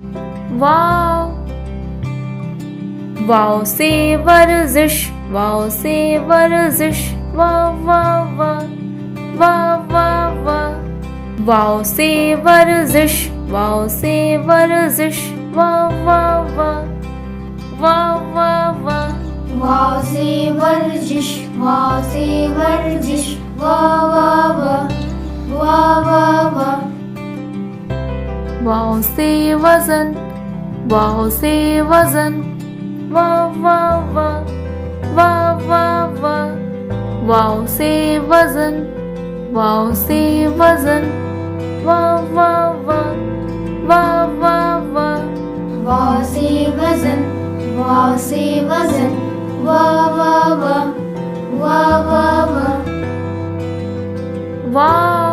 वाव वाव से वर्जिश, वाव से वर्जिश, वाव वाव वाव वाव वाव वाव वाव से वर्जिश, वाव से वर्जिश, वाव वाव वाव वाव वाव वाव वाव से वर्जिश, वाव से वर्जिश, वाह वाह वाह वाह वाह वाह। वाव से वजन, वाव से वजन, वाव वाव वाव वाव वाव वाव वाव से वजन, वाव से वजन, वाव वाव वाव वाव वाव वाव वाव से वजन, वाव से वजन, वाह वाह वाह वाह वाह वाह। वाव